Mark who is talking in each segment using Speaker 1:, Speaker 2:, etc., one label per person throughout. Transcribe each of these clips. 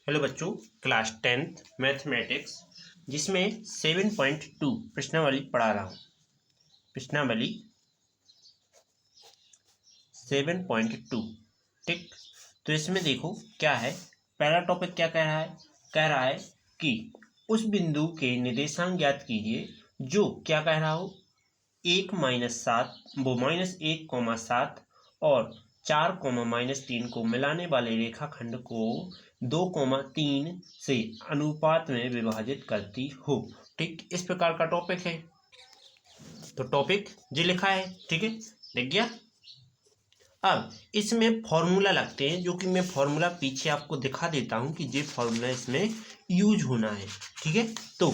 Speaker 1: Hello बच्चों, class 10th mathematics जिसमें 7.2 प्रश्नावली पढ़ा रहा हूँ। प्रश्नावली 7.2 ठीक। तो इसमें देखो क्या है। पहला टॉपिक क्या कह रहा है कि उस बिंदु के निर्देशांक ज्ञात कीजिए जो क्या कह रहा हो 1-7 और 4-3 को मिलाने वाले रेखाखंड को 2-3 से अनुपात में विभाजित करती हो। ठीक, इस प्रकार का टॉपिक है। तो टॉपिक जी लिखा है, ठीक है, लिख गया। अब इसमें फॉर्मूला लगते हैं, जो कि मैं फॉर्मूला पीछे आपको दिखा देता हूं कि ये फॉर्मूला इसमें यूज होना है। ठीक है, तो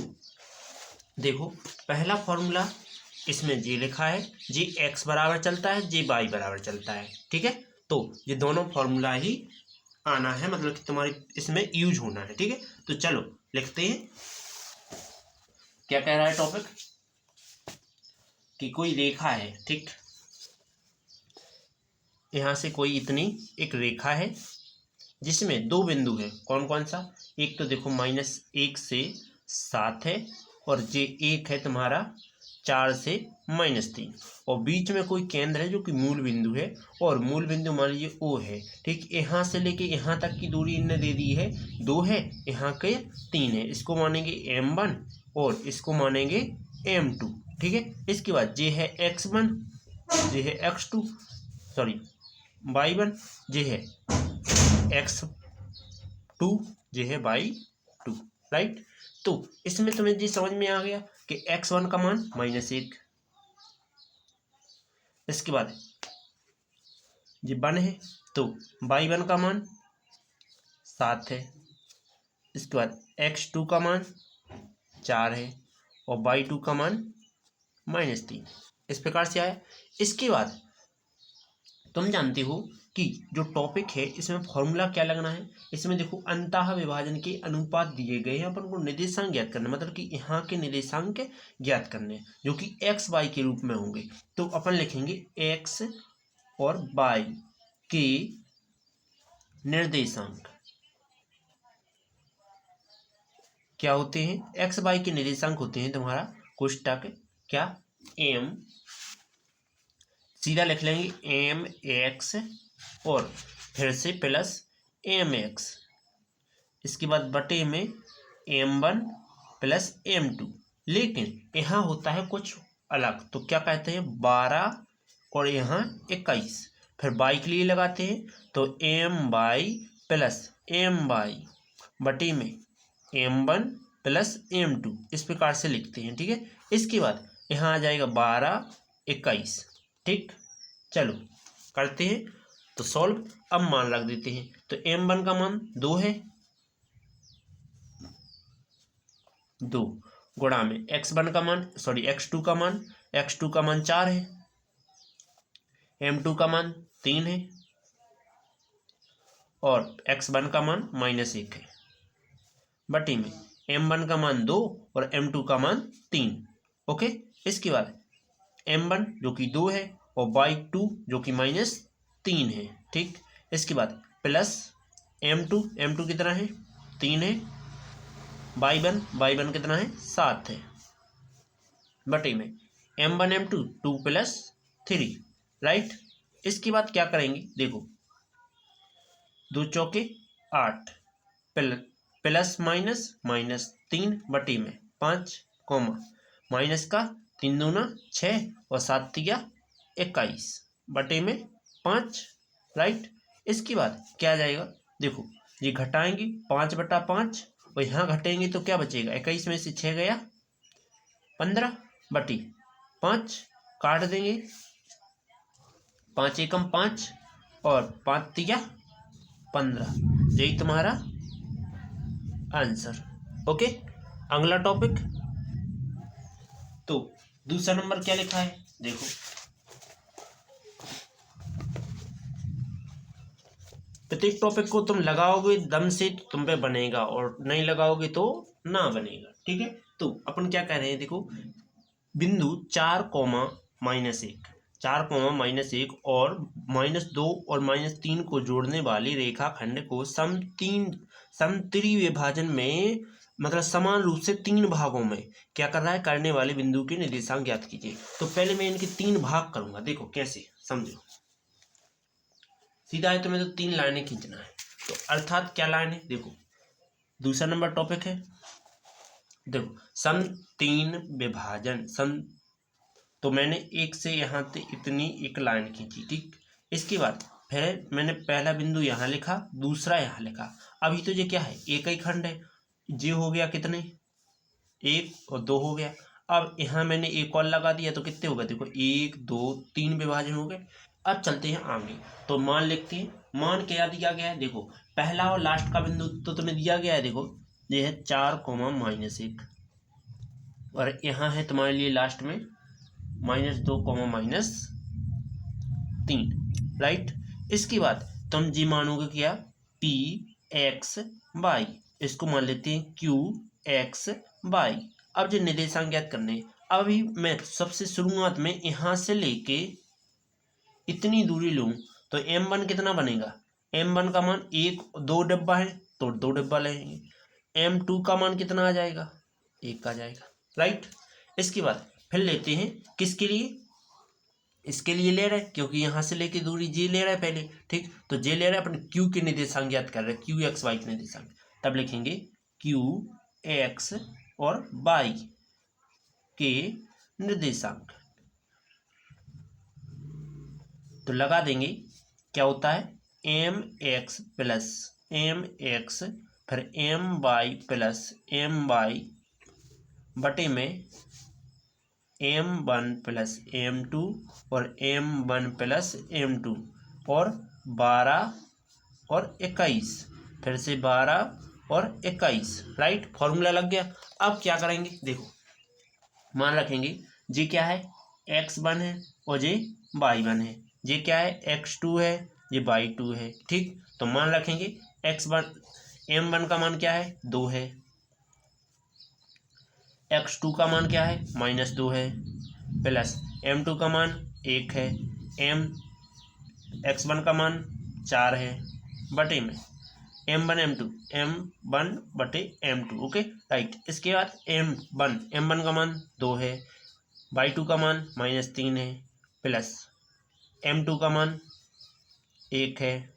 Speaker 1: देखो पहला फॉर्मूला इसमें जी लिखा है, जी एक्स बराबर चलता है, जी वाई बराबर चलता है। ठीक है, तो ये दोनों फॉर्मूला ही आना है, मतलब कि तुम्हारी इसमें यूज होना है। ठीक है, तो चलो लिखते हैं। क्या कह रहा है टॉपिक कि कोई रेखा है, ठीक, यहां से कोई इतनी एक रेखा है जिसमें दो बिंदु है। कौन कौन सा? एक तो देखो -1 से 7 है, और जे एक है तुम्हारा 4 से -3, और बीच में कोई केंद्र है जो कि मूल बिंदु है, और मूल बिंदु मान लीजिए ओ है। ठीक, यहाँ से लेके यहाँ तक की दूरी इनने दे दी है 2 है, यहाँ के 3 है। इसको मानेंगे M1 और इसको मानेंगे M2। ठीक है, इसके बाद जे है X1, जे है X2, सॉरी Y1, जे है X2, जे है Y2। राइट, तो इसमें तुम्हें जी समझ में आ गया कि x1 का मान -1, इसके बाद ये 1 है, तो y1 का मान 7 है, इसके बाद x2 का मान 4 है, और y2 का मान -3। इस प्रकार से आया। इसके बाद तुम जानते हो कि जो टॉपिक है इसमें फॉर्मूला क्या लगना है। इसमें देखो अंतः विभाजन के अनुपात दिए गए हैं, अपन को निर्देशांक ज्ञात करना, मतलब कि यहाँ के निर्देशांक ज्ञात करने जो कि एक्स वाई के रूप में होंगे। तो अपन लिखेंगे एक्स और वाई के निर्देशांक क्या होते हैं। एक्स वाई के निर्देशांक होते हैं तुम्हारा कोष्टक क्या, एम, सीधा लिख लेंगे एम एक्स और फिर से प्लस एम एक्स, इसके बाद बटे में M1 प्लस M2। लेकिन यहाँ होता है कुछ अलग, तो क्या कहते हैं 12 और यहाँ 21। फिर y के लिए लगाते हैं तो My प्लस My बटे में M1 प्लस M2, इस प्रकार से लिखते हैं। ठीक है, इसके बाद यहाँ आ जाएगा 12, 21। ठीक, चलो करते हैं तो सॉल्व। अब मान रख देते हैं, तो M1 का मान 2 है, 2 गुणा में x1 का मान, सॉरी x2 का मान 4 है, M2 का मान 3 है, और x1 का मान -1 है, बटे में M1 का मान 2 और M2 का मान 3। ओके, इसके बाद M1 जो कि 2 है और y2 जो कि -3 है। ठीक, इसके बाद प्लस M2 कितना है 3 है, y1 कितना है 7 है, बटे में M1 M2 2 + 3। राइट, इसके बाद क्या करेंगे देखो, 2 चौके 8 प्लस -3 बटे में 5 कॉमा माइनस का 3 दूना 6 और 7 तिया 21 बटे में 5। राइट, इसके बाद क्या आ जाएगा देखो, ये घटाएंगे 5/5 और यहाँ घटेंगे तो क्या बचेगा, 21 में से 6 गया 15 बटी 5, काट देंगे 5 एकम 5 और 5 तिया 15। यही तुम्हारा आंसर। ओके, अगला टॉपिक, तो दूसरा नंबर क्या लिखा है देखो, प्रत्येक टॉपिक को तुम लगाओगे दम से तो तुम पे बनेगा, और नहीं लगाओगे तो ना बनेगा। ठीक है, तो अपन क्या कह रहे हैं देखो, बिंदु 4, -1 4, -1 और -2 और -3 को जोड़ने वाले रेखाखंड को समत्रिविभाजन में मतलब समान रूप से 3 भागों में क्या कर रहा है, करने वाले बिंदु के निर्देशांक ज्ञात कीजिए। तो पहले मैं इनके 3 भाग करूंगा, देखो कैसे, समझो। सीधा है तो मैं तो 3 लाइनें खींचना है। तो अर्थात क्या लाइन है, देखो दूसरा नंबर टॉपिक है, देखो सम 3 विभाजन सम। तो मैंने एक से यहाँ से इतनी एक लाइन खींची, ठीक। इसके बाद फिर मैंने पहला बिंदु यहाँ लिखा, दूसरा यहाँ लिखा। अभी तो ये क्या है, एक ही खंड है। ये हो गया कितने, 1 और 2 हो गया। अब यहाँ मैंने एक और लगा दिया तो कितने हो गए, देखो 1 2 3 विभाजन हो गए। अब चलते हैं आगे, तो मान लिखते हैं। मान क्या दिया गया है, देखो पहला और लास्ट का बिंदु तो तुम्हें दिया गया है, देखो ये है 4, -1 और यहाँ है तुम्हारे लिए लास्ट में -2, -3, राइट। इसके बाद तुम जी मानोगे क्या, P(x(y), इसको मान लेते हैं Q(x(y). अब जो निर्देशांक ज्ञात करने, अभी मैं सबसे शुरुआत में यहाँ से लेके इतनी दूरी लूँ तो M1 कितना बनेगा, M1 का मान 1 2 डिब्बा है तो 2 डिब्बा लेंगे। M2 का मान कितना आ जाएगा, 1 आ जाएगा, राइट। इसके बाद फिर लेते हैं किसके लिए, इसके लिए ले रहे हैं क्योंकि यहाँ से लेके दूरी जी ले रहा है पहले, ठीक। तो जे ले रहा है, अपन क्यू के निर्देशांक ज्ञात कर रहे हैं, Q(x(y) के निर्देशांक। तब लिखेंगे Q(x और y) के निर्देशांक। तो लगा देंगे, क्या होता है, mx प्लस mx फिर my प्लस my बटे में m1 प्लस m2 और m1 प्लस m2 और 12 और 21, फिर से 12 और 21, राइट। फॉर्मूला लग गया। अब क्या करेंगे, देखो मान रखेंगे जी क्या है, x1 है और जी y1 है। ये क्या है, x2 है, ये y2 है, ठीक। तो मान रखेंगे x1 m1 का मान क्या है, 2 है, x2 का मान क्या है, -2 है, प्लस m2 का मान 1 है, x1 का मान 4 है, बटे में m1 बटे m2, ओके राइट। इसके बाद m1 का मान 2 है, y2 का मान -3 है, प्लस m2 का मान 1 है,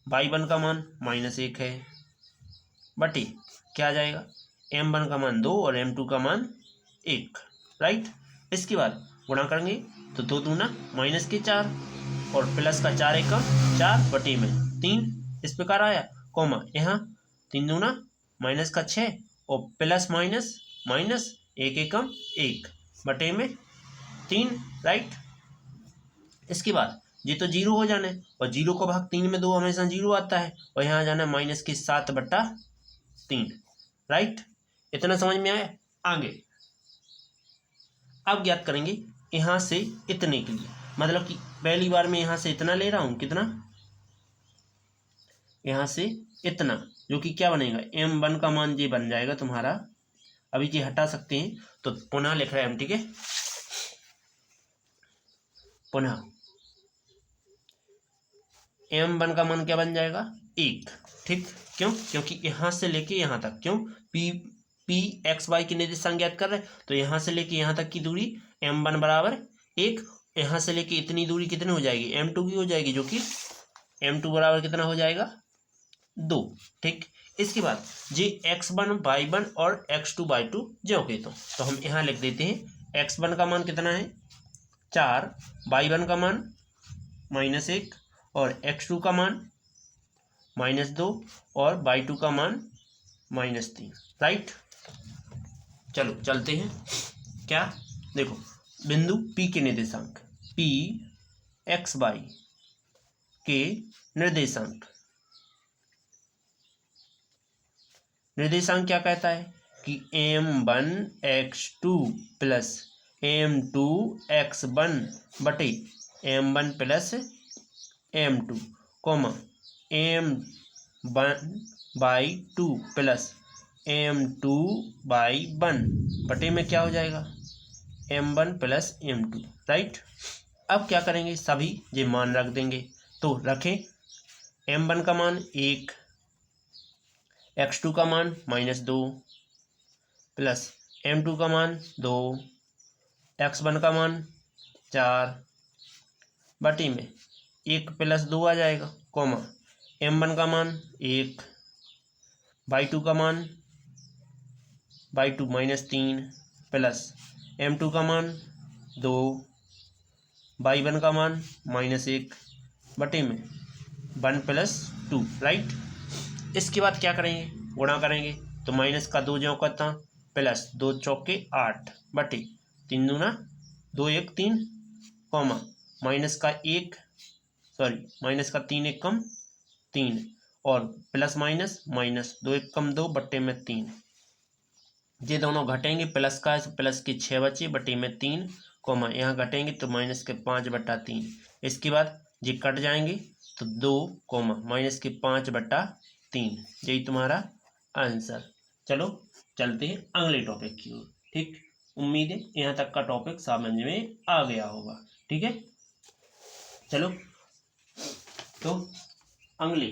Speaker 1: y1 का मान -1 है, बटे क्या आ जाएगा, m1 का मान 2 और m2 का मान 1, राइट। इसके बाद गुणा करेंगे तो 2 दूना -4 और प्लस का 4 एकम 4 बटे में 3, इस प्रकार आया। कॉमा यहाँ 3 दूना -6 और प्लस माइनस 1 एकम 1 बटे में 3, राइट। इसके बाद ये तो 0 हो जाना है और 0 को भाग 3 में 2 हमेशा 0 आता है और यहाँ जाना -7/3, राइट। इतना समझ में आया। आगे अब ज्ञात करेंगे यहाँ से इतने के लिए, मतलब कि पहली बार मैं यहाँ से इतना ले रहा हूँ, कितना, यहाँ से इतना, जो कि क्या बनेगा, m1 का मान ये बन जाएगा तुम्हारा। अभी ये हटा सकते हैं तो पुनः लिख रहे हैं हम, ठीक है। पुनः m1 का मान क्या बन जाएगा, 1, ठीक। क्यों, क्योंकि यहाँ से लेके यहाँ तक, क्यों, P(x(y) के निर्देशांक ज्ञात कर रहे हैं तो यहाँ से लेके यहाँ तक की दूरी m1 बराबर 1, यहाँ से लेके इतनी दूरी कितनी हो जाएगी, m2 की हो जाएगी, जो कि m2 बराबर कितना हो जाएगा, 2, ठीक। इसके बाद जे x1 y1 और x2 y2 जो के तो हम यहाँ लिख देते हैं, x1 का मान कितना है 4, y1 का मान -1 और x2 का मान -2 और y2 का मान -3, राइट। चलो चलते हैं, क्या, देखो बिंदु P के निर्देशांक, P(x(y) के निर्देशांक क्या कहता है कि m1 x2 plus m2 x1 बटे m1 plus m2, coma m1/2 plus m2/1 बटे में क्या हो जाएगा, m1 प्लस m2, राइट। अब क्या करेंगे, सभी ये मान रख देंगे। तो रखें m1 का मान 1, x2 का मान -2 प्लस m2 का मान 2, x1 का मान 4 बटी में 1 + 2 आ जाएगा, कॉमा m1 का मान 1, y2 का मान y2 -3 प्लस m2 का मान 2, y1 का मान -1 बटे में 1 + 2, राइट। इसके बाद क्या करेंगे, गुणा करेंगे। तो माइनस का 2 ज्यों करता प्लस 2 चौके 8 बटे 3 दूना 2 1 3, कॉमा माइनस का 3 1 कम 3 और प्लस माइनस माइनस 2 1 कम 2 बटे में 3, ये दोनों घटेंगे, प्लस का प्लस के 6 बचे बटे में 3, कॉमा यहाँ घटेंगे तो माइनस के 5/3। इसके बाद ये कट जाएंगे तो 2, कॉमा माइनस के 5/3, यही तुम्हारा आंसर। चलो चलते हैं अगले टॉपिक की ओर। ठीक, उम्मीद है यहाँ तक का टॉपिक समझ में आ गया होगा। ठीक है, चलो तो अगले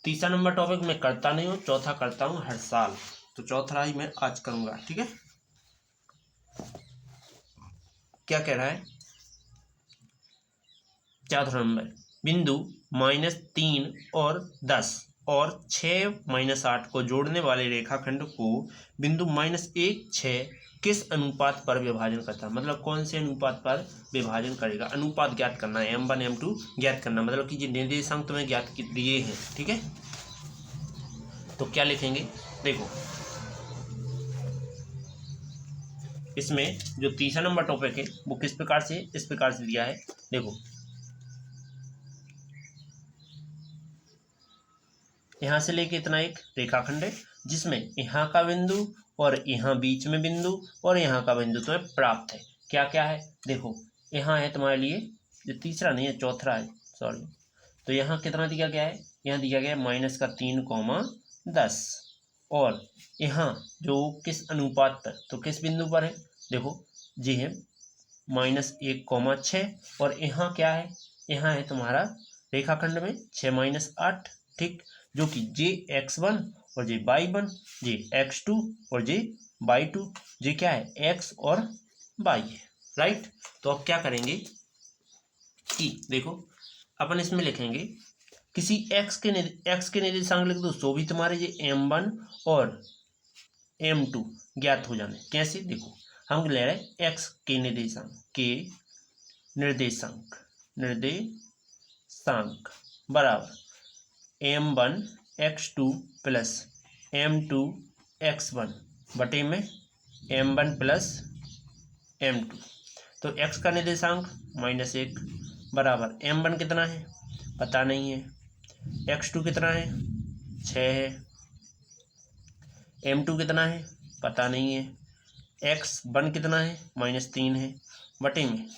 Speaker 1: तीसरा नंबर टॉपिक मैं करता नहीं हूँ, चौथा करता हूँ हर साल, तो चौथा ही मैं आज करूँगा। ठीक है, क्या कह रहा है, चौथा नंबर, बिंदु -3 और 10 और 6 -8 को जोड़ने वाले रेखाखंड को बिंदु -1 6 किस अनुपात पर विभाजन करता है, मतलब कौन से अनुपात पर विभाजन करेगा। अनुपात ज्ञात करना है, m1 m2 ज्ञात करना, मतलब कि ये निर्देशांक तुम्हें ज्ञात दिए हैं। ठीक है, तो क्या लिखेंगे, देखो इसमें जो तीसरा नंबर टॉपिक है वो किस प्रकार से, इस प्रकार से दिया है। देखो यहाँ से लेके इतना एक रेखाखंड है जिसमें यहाँ का बिंदु और यहाँ बीच में बिंदु और यहाँ का बिंदु तुम्हें प्राप्त है। क्या क्या है, देखो यहाँ है तुम्हारे लिए, ये तीसरा नहीं है चौथा है, सॉरी। तो यहाँ कितना दिया गया है, यहाँ दिया गया है -3, 10 और यहाँ जो किस अनुपात पर, तो किस बिंदु पर है, देखो जी है -1, 6 और यहाँ क्या है, यहाँ है तुम्हारा रेखाखंड में 6 - 8। ठीक, जो कि Jx1 और Jy1, Jx2 और Jy2, ये क्या है x और y है, राइट। तो अब क्या करेंगे कि देखो अपन इसमें लिखेंगे किसी x के निर्देशांक लिख दो, तो भी तुम्हारे ये m1 और m2 ज्ञात हो जाने। कैसे, देखो हम ले रहे हैं x के निर्देशांक बराबर m1 x2 plus m2 x1 बटे में m1 प्लस m2। तो x का निर्देशांक -1 बराबर m1 कितना है पता नहीं है, x2 कितना है 6 है, m2 कितना है पता नहीं है, x1 कितना है -3 है बटे में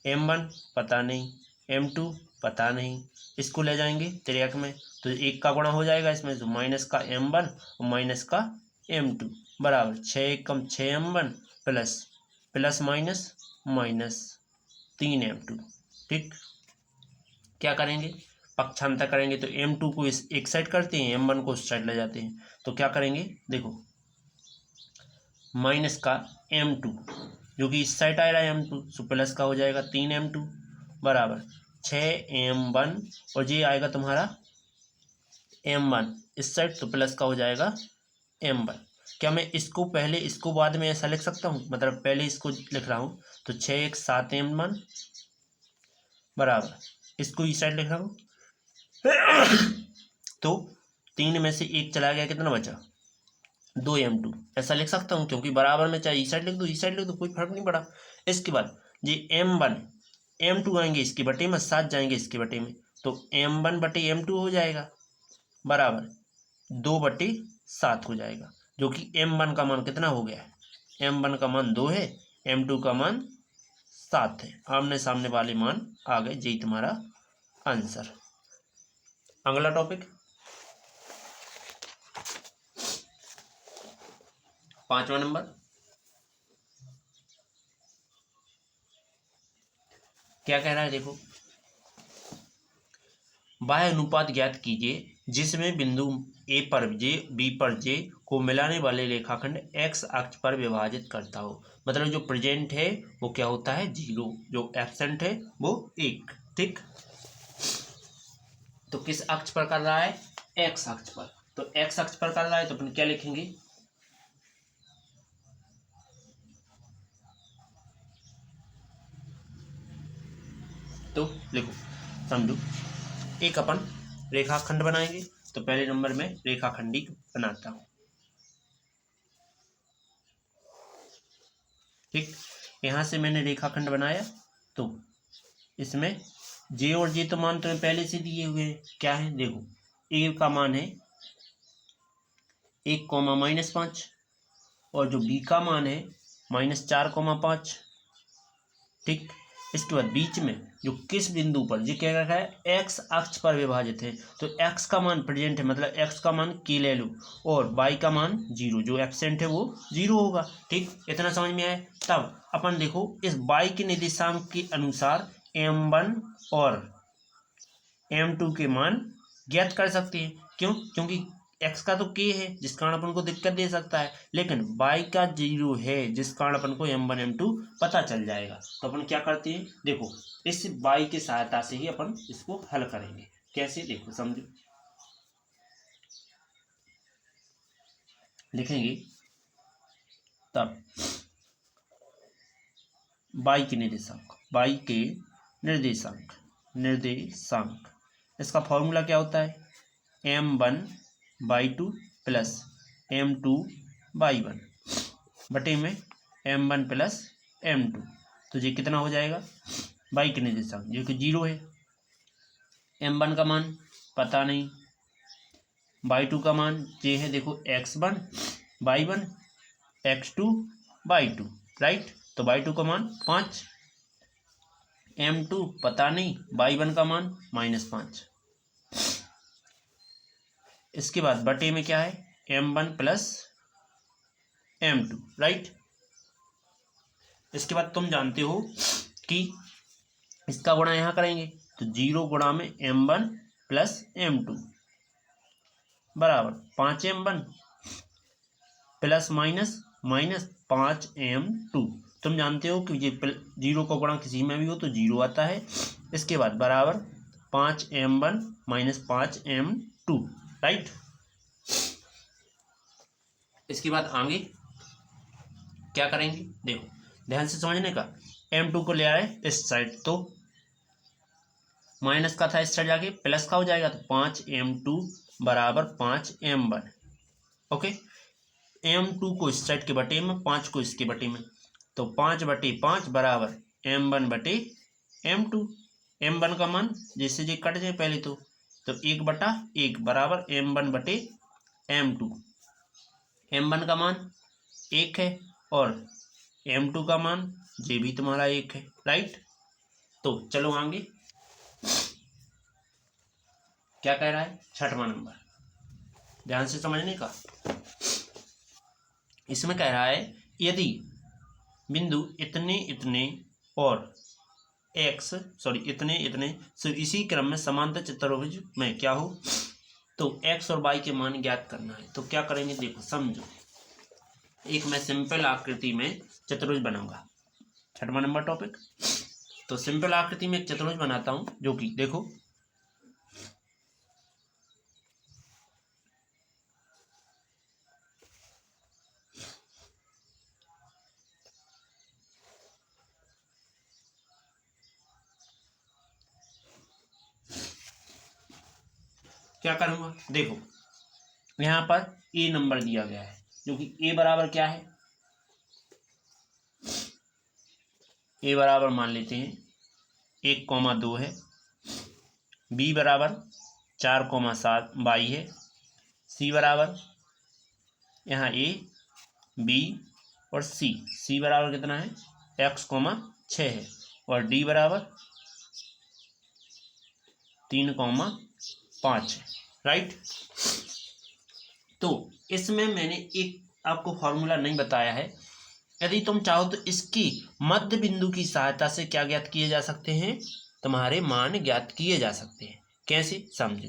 Speaker 1: m1 पता नहीं, m2 पता नहीं। इसको ले जाएंगे त्रियक में तो 1 का गुणा हो जाएगा इसमें, तो माइनस का m1 और माइनस का m2 बराबर 6 1 कम 6 m1 प्लस माइनस 3 m2। ठीक, क्या करेंगे, पक्षांतर करेंगे तो m2 को इस एक साइड करते हैं, m1 को उस साइड ले जाते हैं। तो क्या करेंगे, देखो माइनस का m2 जो कि इस साइड आ रहा है m2, सो प्लस का हो जाएगा 3 m2 बराबर 6 m1 और ये आएगा तुम्हारा m1 इस साइड, तो प्लस का हो जाएगा m1। क्या मैं इसको पहले इसको बाद में ऐसा लिख सकता हूँ, मतलब पहले इसको लिख रहा हूँ तो 6 1 7 m1 बराबर इसको इस साइड लिख रहा हूँ तो 3 में से 1 चला गया, कितना बचा 2 m2, ऐसा लिख सकता हूँ क्योंकि बराबर में चाहे इस साइड लिख दो इस साइड लिख दो कोई फर्क नहीं पड़ा। इसके बाद ये m1 m2 आएंगे इसके बटे में, 7 जाएंगे इसके बटे में, तो m1 बटे m2 हो जाएगा बराबर 2/7 हो जाएगा, जो कि m1 का मान कितना हो गया है, m1 का मान 2 है, m2 का मान 7 है, आमने सामने वाले मान आ गए, यही तुम्हारा आंसर। अगला टॉपिक 5वां नंबर, क्या कह रहा है देखो, वह अनुपात ज्ञात कीजिए जिसमें बिंदु ए पर जे बी पर जे को मिलाने वाले रेखाखंड एक्स अक्ष पर विभाजित करता हो। मतलब जो प्रेजेंट है वो क्या होता है 0, जो एब्सेंट है वो 1। ठीक, तो किस अक्ष पर कर रहा है, एक्स अक्ष पर। तो एक्स अक्ष पर कर रहा है तो अपन क्या लिखेंगे, तो लिखो समझो, एक अपन रेखाखंड बनाएंगे। तो पहले नंबर में रेखाखंडी बनाता हूं। ठीक, यहां से मैंने रेखाखंड बनाया। तो इसमें जे और जे तो मान तुम्हें पहले से दिए हुए हैं, क्या है देखो, ए का मान है 1,-5 और जो बी का मान है -4,5। ठीक, इसके बाद बीच में जो किस बिंदु पर ये क्या रखा है एक्स अक्ष पर विभाजित है, तो एक्स का मान प्रेजेंट है, मतलब एक्स का मान के ले लो, और वाई का मान 0, जो एब्सेंट है वो 0 होगा। ठीक, इतना समझ में आया। तब अपन देखो इस वाई के निर्देशांक के अनुसार m1 और m2 के मान ज्ञात कर सकते हैं। क्यों, क्योंकि एक्स का तो के है जिस कारण अपन को दिक्कत दे सकता है, लेकिन वाई का 0 है जिस कारण अपन को m1 m2 पता चल जाएगा। तो अपन क्या करते हैं देखो, इस वाई की सहायता से ही अपन इसको हल करेंगे। कैसे देखो समझो, लिखेंगे तब वाई के निर्देशांक इसका फॉर्मूला क्या होता है, m1/2 प्लस m2/1 बटे में m1 प्लस m2। तो ये कितना हो जाएगा, वाई के निर्देशांक जो कि 0 है, m1 का मान पता नहीं, y2 का मान ये है देखो x1/1 x2/2, राइट। तो y2 का मान 5, m2 पता नहीं, y1 का मान -5। इसके बाद बटे में क्या है m1 प्लस m2, राइट। इसके बाद तुम जानते हो कि इसका गुणा यहाँ करेंगे तो 0 गुणा में m1 प्लस m2 बराबर 5m1 प्लस माइनस 5m2। तुम जानते हो कि ये 0 का गुणा किसी में भी हो तो 0 आता है। इसके बाद बराबर 5m1 - 5m2, राइट। इसके बाद आगे क्या करेंगे देखो, ध्यान से समझने का। m2 को ले आए इस साइड, तो माइनस का था, इस साइड जाके प्लस का हो जाएगा, तो 5m2 बराबर 5m1। ओके, m2 को इस साइड के बटे में, 5 को इसके बटे में, तो 5/5 बराबर m1/m2। m1 का मान जैसे जे कट जाए पहले तो 1/1 बराबर m1/m2। m1 का मान 1 है और m2 का मान ये भी तुम्हारा 1 है, राइट। तो चलो आगे क्या कह रहा है, 6वां नंबर, ध्यान से समझने का। इसमें कह रहा है यदि बिंदु इतने इतने और इतने सिर्फ इसी क्रम में समांतर चतुर्भुज में क्या हो, तो x और y के मान ज्ञात करना है। तो क्या करेंगे देखो समझो, एक मैं सिंपल आकृति में चतुर्भुज बनाऊंगा, 6वां नंबर टॉपिक। तो सिंपल आकृति में एक चतुर्भुज बनाता हूं, जो कि देखो क्या करूंगा देखो, यहां पर a नंबर दिया गया है, जो कि a बराबर क्या है, a बराबर मान लेते हैं 1,2 है, b बराबर 4,7 y है, c बराबर यहाँ a b और c बराबर कितना है x,6 है, और d बराबर 3,5 है, राइट। तो इसमें मैंने एक आपको फॉर्मूला नहीं बताया है, यदि तुम चाहो तो इसकी मध्य बिंदु की सहायता से क्या ज्ञात किए जा सकते हैं, तुम्हारे मान ज्ञात किए जा सकते हैं। कैसे, समझो।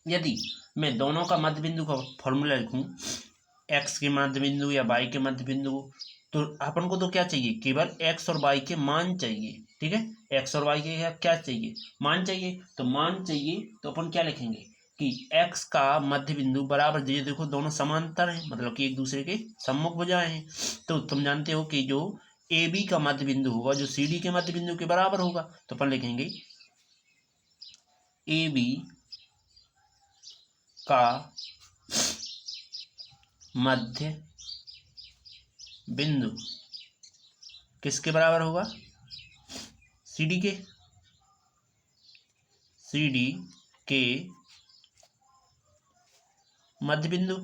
Speaker 1: यदि मैं दोनों का मध्य बिंदु का फॉर्मूला लिखूं, एक्स के मध्य बिंदु या वाई के मध्य बिंदु, तो अपन को तो क्या चाहिए, केवल एक्स और वाई के मान चाहिए। ठीक है, एक्स और वाई के क्या चाहिए, मान चाहिए। तो मान चाहिए तो अपन क्या लिखेंगे कि एक्स का मध्य बिंदु बराबर, ये देखो दोनों समांतर हैं, मतलब कि एक दूसरे के सम्मुख भुजाएं हैं। तो तुम जानते हो कि जो ए बी का मध्य बिंदु होगा जो सी डी के मध्य बिंदु के बराबर होगा, तो अपन लिखेंगे ए बी का मध्य बिंदु किसके बराबर होगा, सी डी के मध्य बिंदु।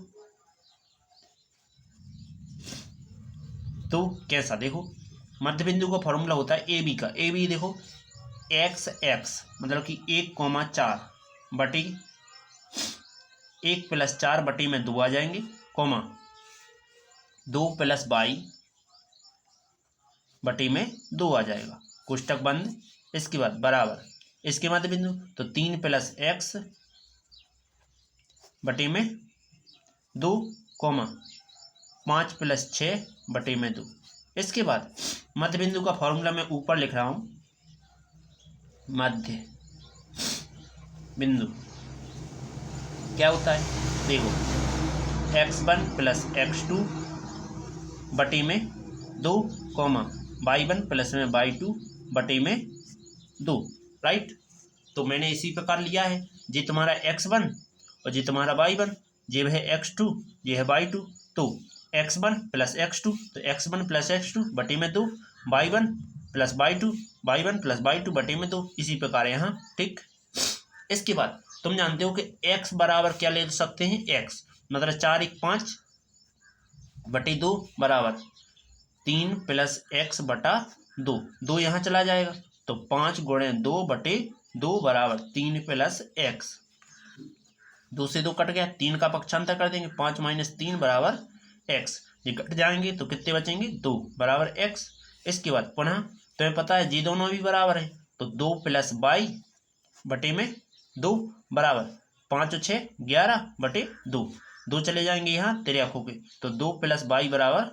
Speaker 1: तो कैसा, देखो मध्य बिंदु का फॉर्मूला होता है ए बी का, ए बी देखो एक्स एक्स मतलब कि 1,4 बटी 1 + 4 बटी में 2 आ जाएंगे, कोमा 2 + y बटी में 2 आ जाएगा, कोष्टक बंद। इसके बाद बराबर इसके मध्य बिंदु, तो 3 + x बटी में 2, कोमा 5 + 6 बटी में 2। इसके बाद मध्य बिंदु का फॉर्मूला मैं ऊपर लिख रहा हूं, मध्य बिंदु क्या होता है, देखो x1 + x2 बटी में 2, कोमा y1 + में y2 बटी में 2, राइट। तो मैंने इसी प्रकार लिया है, ये तुम्हारा x1 और ये तुम्हारा y1, ये है x2, ये है y2। तो x1 + x2, तो x1 + x2 बटी में 2, y1 + y2, y1 + y2 बटी में 2, इसी प्रकार यहाँ, ठीक। इसके बाद तुम जानते हो कि x बराबर क्या ले सकते हैं, x मतलब 4 × 5 बटी 2 बराबर 3 + x बटा 2, 2 यहाँ चला जाएगा, तो 5 × 2 बटे 2 बराबर 3 + x, 2 से 2 कट गया, 3 का पक्षांतर कर देंगे, 5 - 3 बराबर x, ये कट जाएंगे तो कितने बचेंगे, 2 बराबर x। इसके बाद पुनः तुम्हें पता है जी दोनों भी बराबर है, तो 2 + y बटे में 2 बराबर 5 और 6 11 बटे 2, 2 चले जाएंगे यहाँ तेरे आंखों के, तो 2 + y बराबर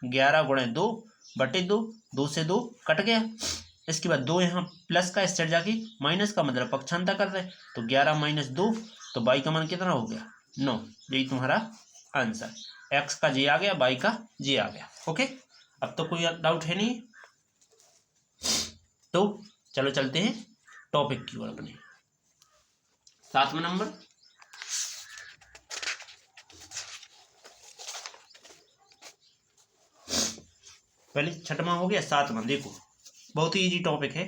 Speaker 1: 11 × 2 बटे 2, 2 से 2 कट गया। इसके बाद 2 यहाँ प्लस का, इस साइड जाके माइनस का, मतलब पक्षांतर कर रहे, तो 11 - 2, तो y का मान कितना हो गया, 9। यही तुम्हारा आंसर, x का जी आ गया, y का जी आ गया। ओके, अब तो कोई डाउट है नहीं, तो चलो चलते हैं टॉपिक की ओर अपने। 7वां नंबर, पहले 6वां हो गया, 7वां देखो बहुत ही इजी टॉपिक है।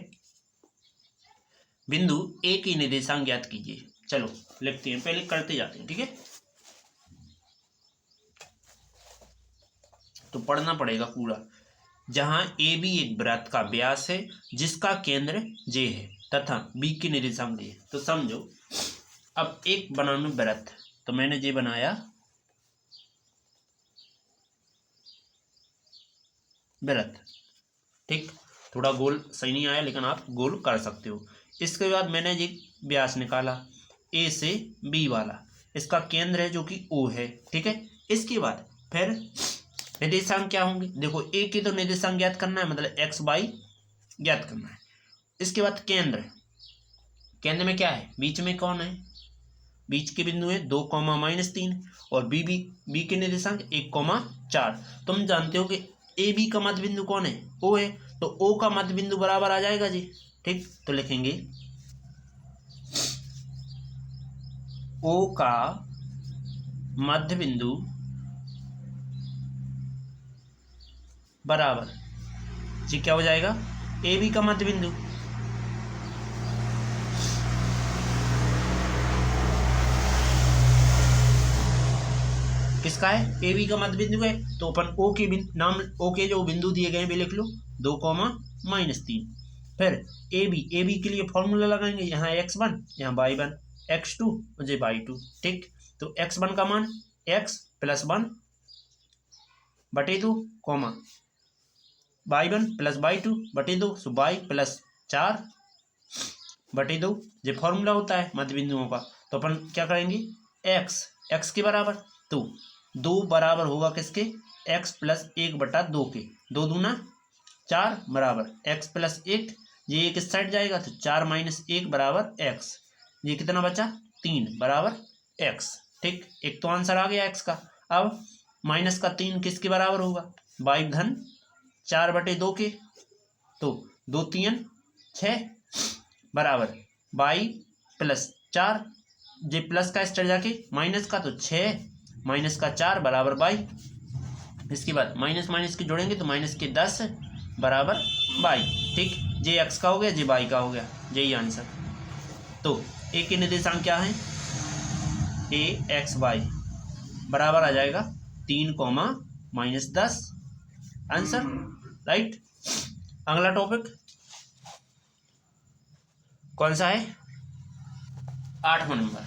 Speaker 1: बिंदु ए की निर्देशांक ज्ञात कीजिए। चलो लिखते हैं, पहले करते जाते हैं, ठीक है। तो पढ़ना पड़ेगा पूरा। जहां ए बी एक वृत्त का व्यास है जिसका केंद्र जे है तथा बी की निर्देशांक डी है। तो समझो, अब एक बनाना वृत्त, तो मैंने जे बनाया वृत्त, ठीक। थोड़ा गोल सही नहीं आया, लेकिन आप गोल कर सकते हो। इसके बाद मैंने ये व्यास निकाला ए से बी वाला, इसका केंद्र है जो कि ओ है, ठीक है। इसके बाद फिर निर्देशांक क्या होंगे, देखो ए के तो निर्देशांक ज्ञात करना है, मतलब एक्स वाई ज्ञात करना है। इसके बाद केंद्र, केंद्र में क्या है, बीच में कौन है, बीच के बिंदु है 2, -3, और बी के निर्देशांक 1, 4। तुम जानते हो कि ए बी का मध्य बिंदु कौन है, ओ है, तो ओ का मध्य बिंदु बराबर आ जाएगा जी, ठीक। तो लिखेंगे ओ का मध्य बिंदु बराबर जी क्या हो जाएगा, ए बी का मध्य बिंदु। किसका है, ए बी का मध्य बिंदु है, तो अपन ओ के नाम, ओ के जो बिंदु दिए गए वे लिख लो, 2, -3। फिर ए बी के लिए फॉर्मूला लगाएंगे, यहाँ x1 यहाँ y1, x2 y2, ठीक। तो x1 का मान x + 1 बटे 2 कॉमा y1 प्लस y2 बटे 2, सो y प्लस 4 बटे 2। ये फॉर्मूला होता है मध्य बिंदुओं का। तो अपन क्या करेंगे, x के बराबर, तो 2 बराबर होगा किसके, x प्लस 1 बटा 2 के, 2 दूना 4 बराबर x प्लस 1, ये एक इस साइड जाएगा तो 4 माइनस 1 बराबर x, ये कितना बचा 3 बराबर x। ठीक, एक तो आंसर आ गया x का। अब माइनस का 3 किसके बराबर होगा, y धन 4 बटे 2 के, तो 2 3 6 बराबर y प्लस 4, जे प्लस का स्टर जाके माइनस का, तो 6 माइनस का 4 बराबर y। इसके बाद माइनस माइनस के जोड़ेंगे तो माइनस के 10 बराबर y। ठीक, जे x का हो गया, जे y का हो गया, यही आंसर। तो a के निर्देशांक क्या है, a x y बराबर आ जाएगा 3 कॉमा माइनस 10, आंसर राइट। अगला टॉपिक कौन सा है, 8वां नंबर,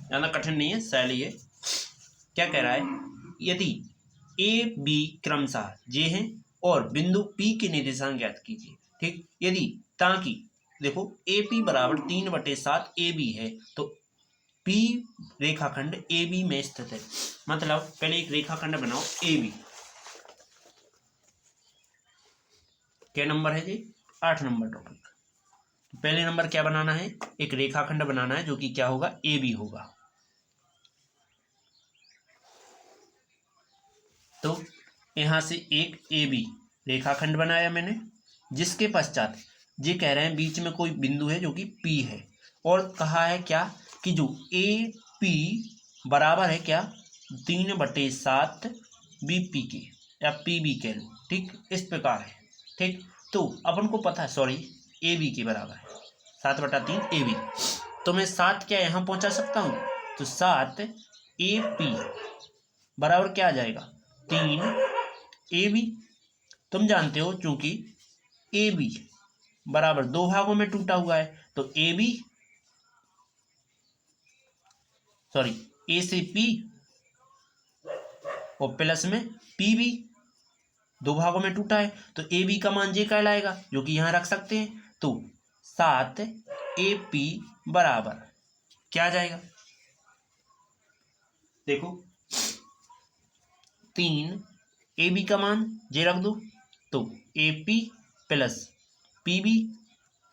Speaker 1: ज़्यादा कठिन नहीं है, सैली है। क्या कह रहा है, यदि ए बी क्रमशः जे हैं और बिंदु पी के निर्देशांक ज्ञात कीजिए। ठीक, यदि ताकि देखो ए पी बराबर 3/7 ए बी है, तो पी रेखाखंड ए बी में स्थित है। मतलब पहले एक रेखाखंड बनाओ ए बी, क्या नंबर है जी, 8 नंबर टॉपिक। पहले नंबर क्या बनाना है, एक रेखाखंड बनाना है जो कि क्या होगा, ए बी होगा। तो यहां से एक ए बी रेखाखंड बनाया मैंने, जिसके पश्चात ये कह रहे हैं बीच में कोई बिंदु है जो कि पी है, और कहा है क्या कि जो ए पी बराबर है क्या 3/7 बी पी के, या पी बी कह लो। ठीक, इस प्रकार है। ठीक, तो अपन को पता है, सॉरी, ए बी के बराबर है 7/3 ए बी, तो मैं 7 क्या यहाँ पहुंचा सकता हूँ, तो 7 ए पी बराबर क्या आ जाएगा 3 ए बी। तुम जानते हो चूंकि ए बी बराबर 2 भागों में टूटा हुआ है, तो ए बी, सॉरी, ए से पी और प्लस में पी बी 2 भागों में टूटा है, तो ए बी का मान जे कहलाएगा, जो कि यहाँ रख सकते हैं। तो 7 ए पी बराबर क्या आ जाएगा, देखो 3 ए बी का मान जे रख दो, तो A P plus P B,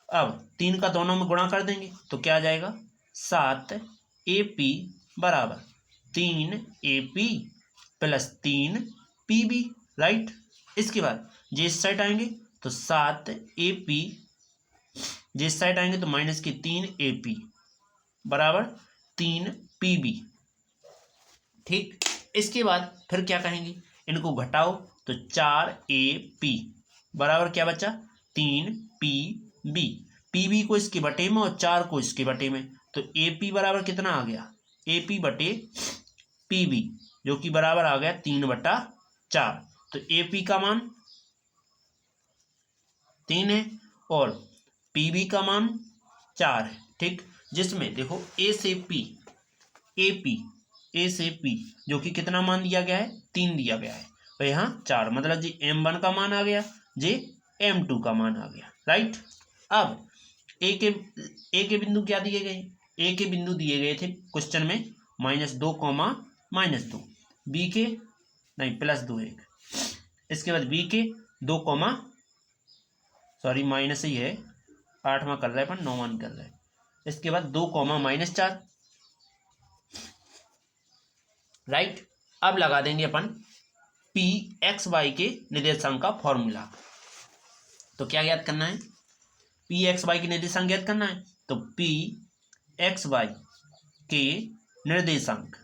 Speaker 1: अब 3 का दोनों में गुणा कर देंगे तो क्या आ जाएगा 7 ए पी बराबर 3 A P plus 3 P B, right. इसके बाद जे इस साइड आएंगे तो 7 ए पी, जे इस साइड आएंगे तो माइनस के 3 ए पी बराबर 3 पी बी। ठीक, इसके बाद फिर क्या कहेंगे, इनको घटाओ तो 4 ए पी बराबर क्या बचा 3 पी बी, पी बी को इसके बटे में और 4 को इसके बटे में, तो ए पी बराबर कितना आ गया, ए पी बटे पी बी, जो कि बराबर आ गया 3/4। तो ए पी का मान 3 है और पी बी का मान 4 है। ठीक, जिसमें देखो ए से पी, ए पी, ए से पी जो कि कितना मान दिया गया है 3 दिया गया है, तो यहाँ 4, मतलब जी m1 का मान आ गया, जे m2 का मान आ गया, राइट। अब ए के बिंदु क्या दिए गए, ए के बिंदु दिए गए थे क्वेश्चन में -2 -2, बी के नहीं +2 1, इसके बाद बी के 2 सॉरी माइनस ही है, 8वां कर रहे हैं पर 9वां कर रहे हैं, इसके बाद 2 -4, राइट। अब लगा देंगे अपन पी एक्स वाई के निर्देशांक का फॉर्मूला। तो क्या ज्ञात करना है, पी एक्स वाई के निर्देशांक ज्ञात करना है, तो पी एक्स वाई के निर्देशांक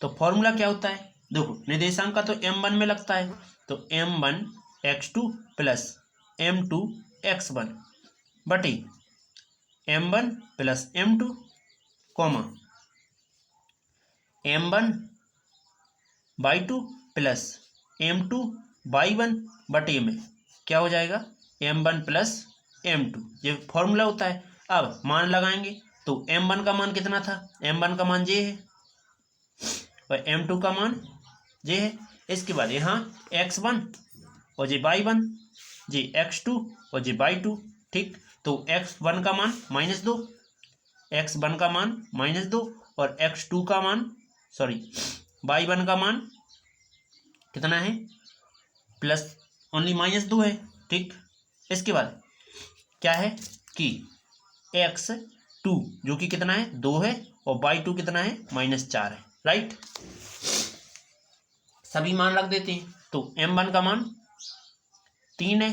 Speaker 1: तो फॉर्मूला क्या होता है, देखो निर्देशांक का तो m1 में लगता है, तो m1 x2 plus m2 x1 बटे m1 plus m2 comma m1 y2 plus m2 y1 बटे में क्या हो जाएगा m1 प्लस m2, ये फॉर्मूला होता है। अब मान लगाएंगे तो m1 का मान कितना था, m1 का मान जे है और m2 का मान जे है। इसके बाद यहाँ x1 और जे y1, जे x2 और जे y2। ठीक, तो x1 का मान -2, x1 का मान -2 और x2 का मान y1 का मान कितना है, प्लस ओनली -2 है। ठीक, इसके बाद क्या है कि x2 जो कि कितना है 2 है और y2 कितना है -4 है। राइट, सभी मान रख देते हैं। तो m1 का मान 3 है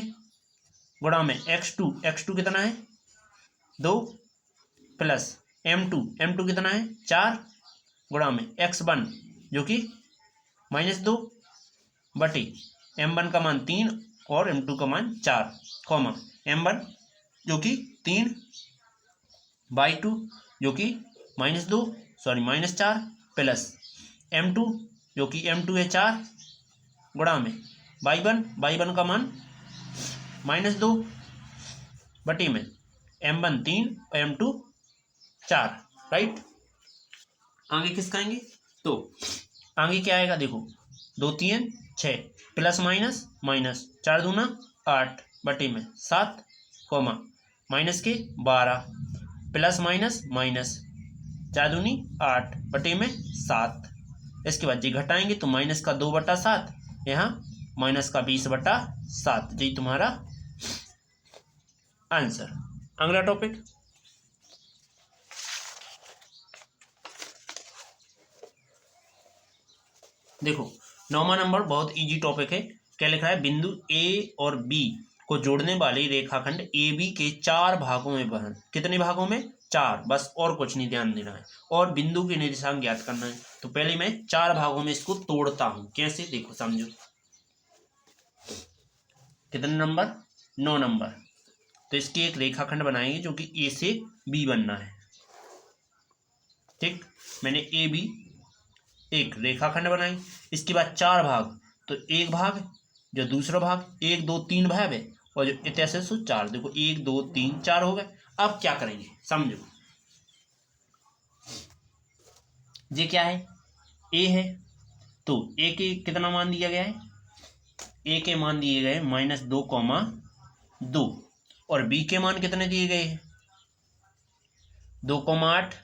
Speaker 1: गुणा में x2 कितना है 2 प्लस m2 कितना है 4 गुणा में x1 जो कि -2 बटे m1 का मान 3 और m2 का मान 4 कॉमा m1 जो कि 3 y2 जो कि -4 प्लस m2 जो कि m2 है 4 गुणा में y1 का मान -2 बटे में m1 3 और m2 4। राइट, आगे किसका आएंगे, तो आगे क्या आएगा देखो, 2 3 6 प्लस माइनस 4 दूना 8 बटे में 7 कॉमा माइनस के 12 प्लस माइनस 4 दूनी 8 बटे में 7। इसके बाद जी घटाएंगे तो माइनस का 2/7 यहाँ माइनस का 20/7, जी तुम्हारा आंसर। अगला टॉपिक देखो, 9वां नंबर बहुत इजी टॉपिक है। क्या लिखा है, बिंदु ए और बी को जोड़ने वाले रेखाखंड ए बी के 4 भागों में बहन, कितने भागों में 4, बस और कुछ नहीं ध्यान देना है, और बिंदु के निर्देशांक ज्ञात करना है। तो पहले मैं 4 भागों में इसको तोड़ता हूं, कैसे देखो समझो। कितने नंबर, 9 नंबर। तो इसके एक रेखाखंड बनाएंगे जो कि ए से बी बनना है। ठीक, मैंने ए बी एक रेखाखंड बनाई। इसके बाद 4 भाग, तो एक भाग जो दूसरा भाग 1 2 3 भाग है और जो इतने सो 4, देखो 1 2 3 4 हो गए। अब क्या करेंगे समझो, ये क्या है, ए है, तो ए के कितना मान दिया गया है, ए के मान दिए गए -2,2 और बी के मान कितने दिए गए हैं 2,8।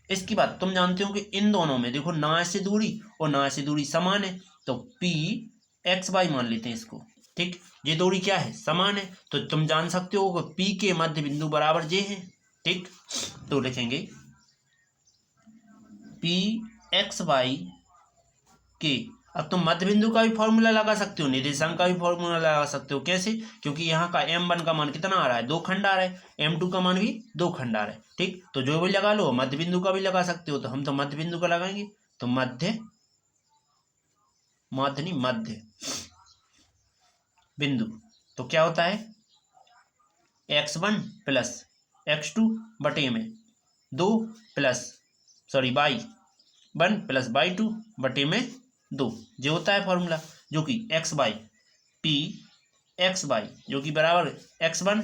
Speaker 1: इसकी बात तुम जानते हो कि इन दोनों में देखो ना से दूरी और ना से दूरी समान है, तो पी एक्स वाई मान लेते हैं इसको। ठीक, ये दूरी क्या है, समान है, तो तुम जान सकते हो कि पी के मध्य बिंदु बराबर जे है। ठीक, तो लिखेंगे पी एक्स वाई के। अब तुम मध्य बिंदु का भी फॉर्मूला लगा सकते हो, निर्देशांक का भी फॉर्मूला लगा सकते हो। कैसे, क्योंकि यहाँ का m1 का मान कितना आ रहा है 2 खंड आ रहा है, m2 का मान भी 2 खंड आ रहा है। ठीक, तो जो भी लगा लो, मध्य बिंदु का भी लगा सकते हो, तो हम तो मध्य बिंदु का लगाएंगे। तो मध्य बिंदु, तो क्या होता है x1 प्लस x2 बटे में 2 प्लस y1 प्लस y2 बटे में 2, जो होता है फॉर्मूला, जो कि x by P x by जो कि बराबर x1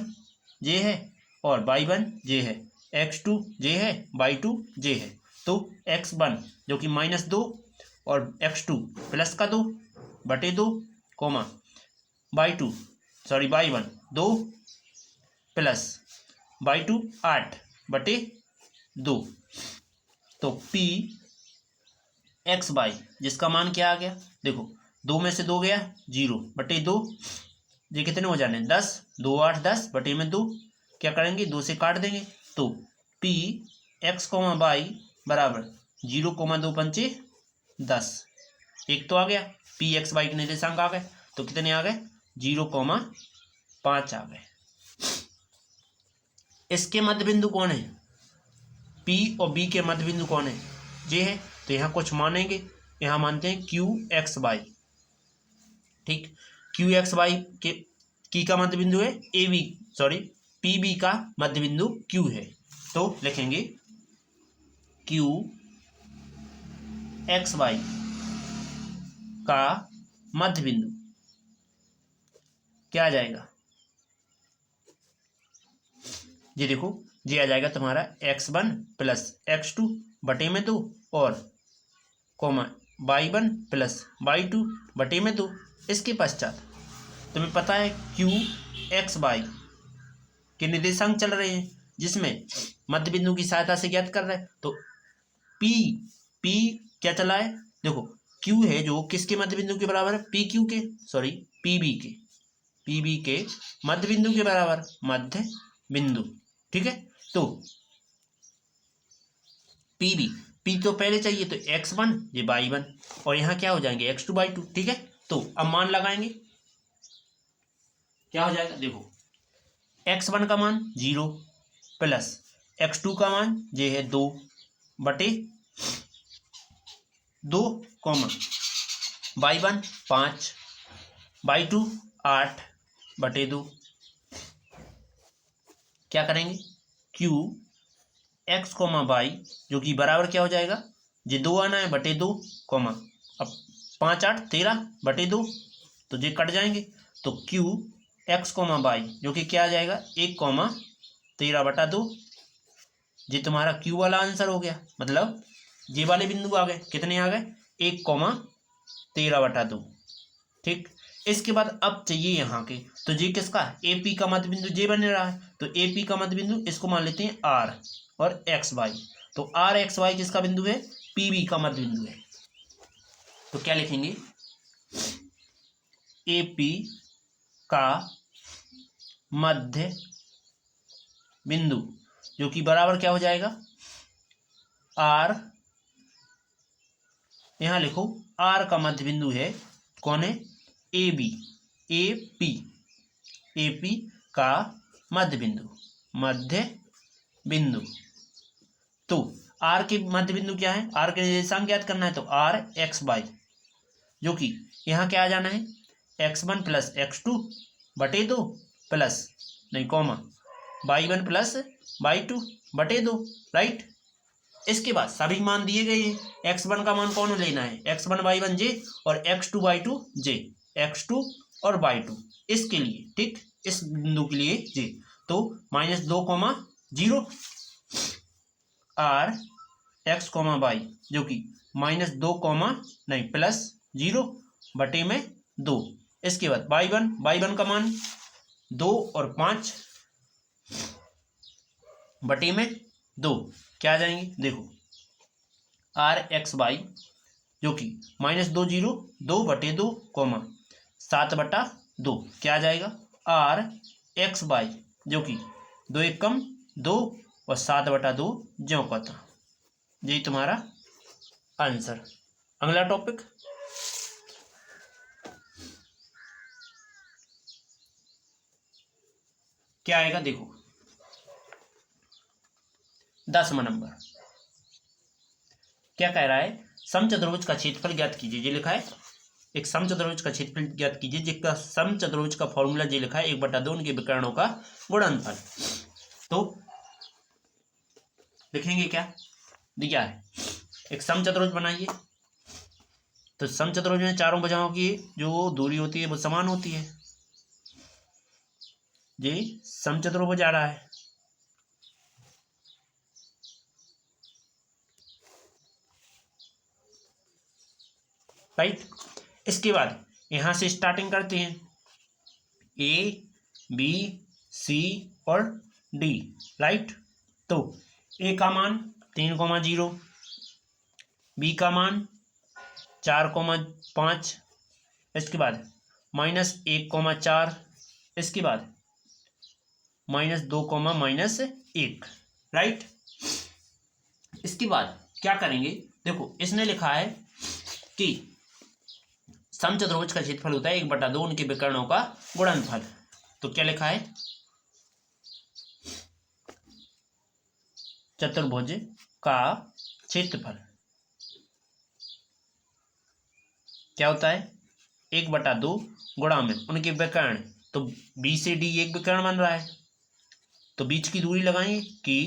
Speaker 1: जे है और y1 जे है, x2 जे है, y2 जे है। तो x1 जो कि -2 और x2 प्लस का 2 बटे 2 कोमा y1 2 प्लस y2 8 बटे 2। तो p एक्स बाई जिसका मान क्या आ गया, देखो 2 में से 2 गया 0 बटे 2, ये कितने हो जाने 10, 2 8 10 बटे में 2, क्या करेंगे 2 से काट देंगे। तो p एक्स कोमा बाई बराबर 0,2 पंचे 10, एक तो आ गया, p एक्स बाई के निर्देशांक आ गए, तो कितने आ गए 0,5 आ गए। इसके मध्य बिंदु कौन है, p और b के मध्य बिंदु कौन है, ये है। तो यहाँ कुछ मानेंगे, यहाँ मानते हैं क्यू एक्स बाई। ठीक, क्यू एक्स बाई के की का मध्य बिंदु है ए बी पी बी का मध्य बिंदु क्यू है। तो लिखेंगे क्यू एक्स बाई का मध्य बिंदु क्या आ जाएगा, ये देखो ये आ जाएगा तुम्हारा x1 प्लस x2 बटे में 2 और कोमा y1 प्लस y2 बटे में 2। इसके पश्चात तुम्हें पता है q x y के निर्देशांक चल रहे हैं जिसमें मध्य बिंदु की सहायता से ज्ञात कर रहे हैं। तो p क्या चला है, देखो q है जो किसके मध्य बिंदु के बराबर है, pb के मध्य बिंदु के बराबर, मध्य बिंदु, ठीक है। तो p तो पहले चाहिए, तो x1 ये y1 और यहाँ क्या हो जाएंगे x2 y2, ठीक है। तो अब मान लगाएंगे, क्या हो जाएगा, देखो x1 का मान 0 प्लस x2 का मान ये है 2 बटे 2 कॉमा y1 5 y2 8 बटे 2। क्या करेंगे, q x कॉमा y जो कि बराबर क्या हो जाएगा, ये 2 आना है बटे 2 कॉमा अब 5 8 13 बटे 2, तो ये कट जाएंगे। तो q x कॉमा y जो कि क्या आ जाएगा 1 कॉमा 13 बटा 2, ये तुम्हारा q वाला आंसर हो गया। मतलब ये वाले बिंदु आ गए, कितने आ गए 1 कॉमा 13 बटा 2, ठीक। इसके बाद अब चाहिए यहाँ के, तो ये किसका AP का मध्य बिंदु जे बन रहा है, तो AP का मध्य बिंदु इसको मान लेते हैं R और XY। तो RXY किसका बिंदु है, PB का मध्य बिंदु है। तो क्या लिखेंगे, AP का मध्य बिंदु जो कि बराबर क्या हो जाएगा R, यहां लिखो R का मध्य बिंदु है कौन है, AP का मध्य बिंदु। तो R के मध्य बिंदु क्या है, R के निर्देशांक ज्ञात करना है, तो R XY जो कि यहाँ क्या आ जाना है x1 प्लस x2 बटे 2 प्लस नहीं कॉमा y1 प्लस y2 बटे 2, राइट। इसके बाद सभी मान दिए गए हैं, x1 का मान कौन लेना है, x1 y1 j और x2 y2 j, x2 और y2 इसके लिए, ठीक, इस बिंदु के लिए j। तो -2,0 r x, y जो कि -2, नहीं प्लस 0 बटे में 2। इसके बाद y1 का मान 2 और 5 बटे में 2, क्या आ जाएंगे, देखो RXY जो कि -2 बटे 2 7 बटा 2, क्या आ जाएगा RXY जो कि 2 1 कम 2 और 7 बटा 2 ज्यों का था। यही तुम्हारा आंसर। अगला टॉपिक, क्या आएगा, देखो 10वां नंबर क्या कह रहा है, समचतुर्भुज का क्षेत्रफल ज्ञात कीजिए। ये लिखा है एक समचतुर्भुज का क्षेत्रफल ज्ञात कीजिए जिसका समचतुर्भुज का फॉर्मूला ये लिखा है 1/2 उनके विकर्णों का गुणनफल। तो लिखेंगे क्या दिया है, एक समचतुर्भुज बनाइए। तो समचतुर्भुज में चारों भुजाओं की जो दूरी होती है वो समान होती है। ये समचतुर्भुज आ रहा है, राइट। इसके बाद यहां से स्टार्टिंग करते हैं, A B C और D, राइट। तो A का मान 3,0, B का मान 4,5, इसके बाद -1,4, इसके बाद -2,-1, राइट। इसके बाद क्या करेंगे, देखो इसने लिखा है कि समचतुर्भुज का क्षेत्रफल होता है 1/2 उनके विकर्णों का गुणनफल। तो क्या लिखा है, चतुर्भुज का क्षेत्रफल क्या होता है 1/2 गुणा में उनके विकर्ण। तो B से D एक विकर्ण बन रहा है, तो बीच की दूरी लगाएंगे कि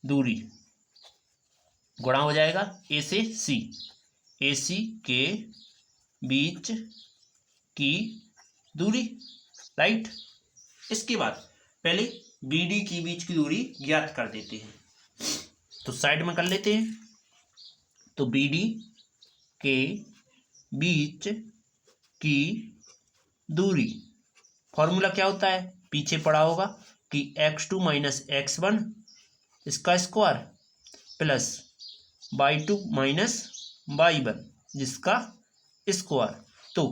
Speaker 1: दूरी गुणा हो जाएगा A से C, AC के बीच की दूरी, राइट। इसके बाद पहले BD के बीच की दूरी ज्ञात कर देते हैं। तो साइड में कर लेते हैं। तो BD के बीच की दूरी, फॉर्मूला क्या होता है, पीछे पड़ा होगा कि x2 माइनस x1 इसका square plus y2 minus y1 जिसका स्क्वायर। तो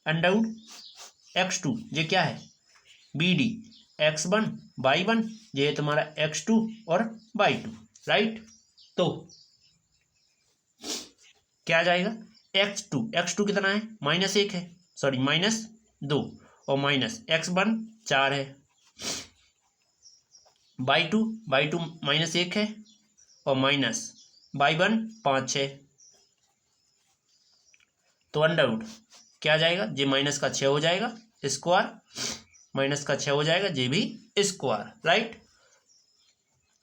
Speaker 1: अंडरवुड x2 ये क्या है, BD x1 y1 ये तुम्हारा x2 और y2, राइट। तो क्या आ जाएगा, x2 कितना है, -1 है, सॉरी -2, और माइनस x1 4 है, y2 -1 है, और माइनस y1 5 है। तो अंडरवुड क्या आ जाएगा, जे माइनस का 6 हो जाएगा स्क्वायर, माइनस का 6 हो जाएगा जे भी स्क्वायर, राइट।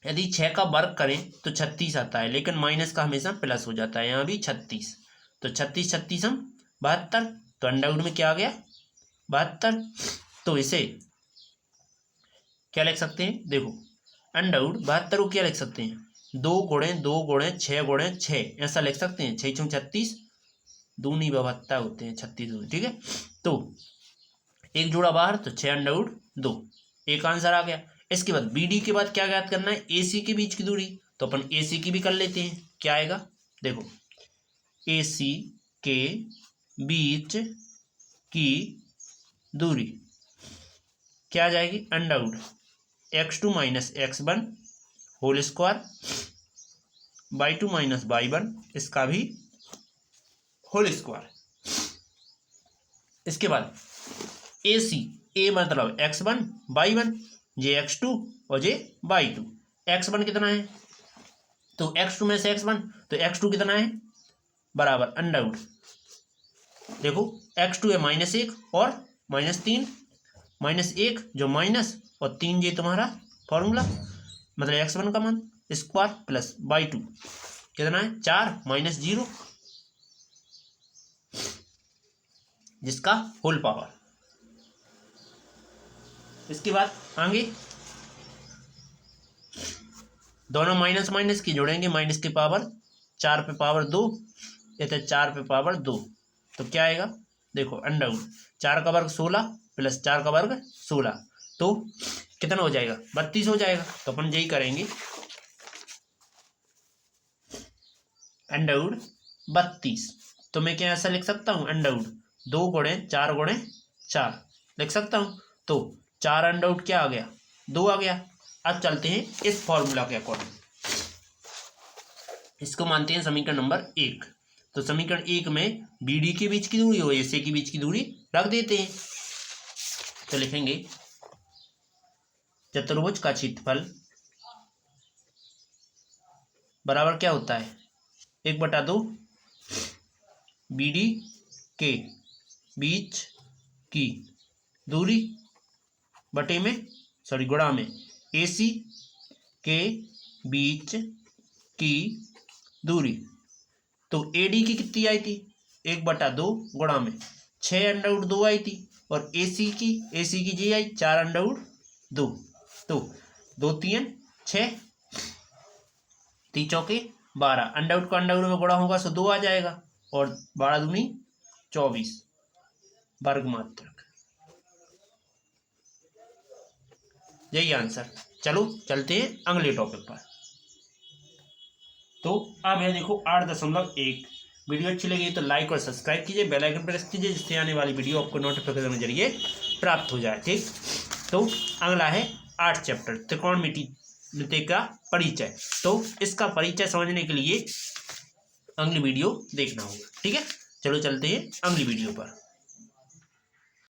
Speaker 1: यदि 6 का वर्ग करें तो 36 आता है, लेकिन माइनस का हमेशा प्लस हो जाता है, यहाँ भी 36। तो 36 36 हम 72, तो अंडरवुड में क्या आ गया 72। तो इसे क्या लिख सकते हैं, देखो अंडरवुड 72 को क्या लिख सकते हैं, 2 गुणे 2 गुणे 6 गुणे 6 ऐसा लिख सकते हैं। 6 6 36, दूनी 72 होते हैं, 36 दूनी, ठीक है। तो एक जोड़ा बाहर, तो 6 अंडरवुड 2, एक आंसर आ गया। इसके बाद BD के बाद क्या ज्ञात करना है, AC के बीच की दूरी। तो अपन AC की भी कर लेते हैं, क्या आएगा, देखो AC के बीच की दूरी क्या आ जाएगी, under root x2 minus x1 whole square, y2 minus y1 इसका भी होल स्क्वायर। इसके बाद AC, A मतलब x1 y1, जे x2 और जे y2। x1 कितना है, तो x2 में से x1, तो x2 कितना है बराबर अंडरवुड, देखो x2 है -1 और -3, -1 जो माइनस और 3 ये तुम्हारा फॉर्मूला, मतलब x1 का मान स्क्वायर प्लस y2 कितना है 4 -0 जिसका होल पावर। इसके बाद आगे दोनों माइनस माइनस की जोड़ेंगे, माइनस की पावर 4 पे पावर 2, ये तो 4 पे पावर 2, तो क्या आएगा, देखो अंडरवुड 4 का वर्ग 16 प्लस 4 का वर्ग 16, तो कितना हो जाएगा 32 हो जाएगा। तो अपन यही करेंगे, अंडरवुड 32। तो मैं क्या ऐसा लिख सकता हूँ, अंडरवुड 2 गुणे 4 गुणे 4 लिख सकता हूँ। तो 4 अंडरवुड क्या आ गया, 2 आ गया। अब चलते हैं इस फॉर्मूला के अकॉर्डिंग, इसको मानते हैं समीकरण नंबर 1। तो समीकरण 1 में BD के बीच की दूरी और AC के बीच की दूरी रख देते हैं। तो लिखेंगे चतुर्भुज का क्षेत्रफल बराबर क्या होता है, 1/2 BD के बीच की दूरी बटे में, सॉरी गुणा में AC के बीच की दूरी। तो AD की कितनी आई थी, 1/2 गुणा में 6 अंडरवुड 2 आई थी, और AC की जी आई 4 अंडरवुड 2, तो 2 3 6, 3 चौके 12, अंडरवुड का अंडरवुड में गुणा होगा तो 2 आ जाएगा, और 12 दूनी 24 वर्ग मात्रक, यही आंसर। चलो चलते हैं अगले टॉपिक पर। तो अब है देखो 8.1। वीडियो अच्छी लगी तो लाइक और सब्सक्राइब कीजिए, बेल आइकन प्रेस कीजिए, जिससे आने वाली वीडियो आपको नोटिफिकेशन के जरिए प्राप्त हो जाए, ठीक। तो अगला है 8 चैप्टर त्रिकोणमिति का परिचय। तो इसका परिचय समझने के लिए अगली वीडियो देखना होगा, ठीक है। चलो चलते हैं अगली वीडियो पर।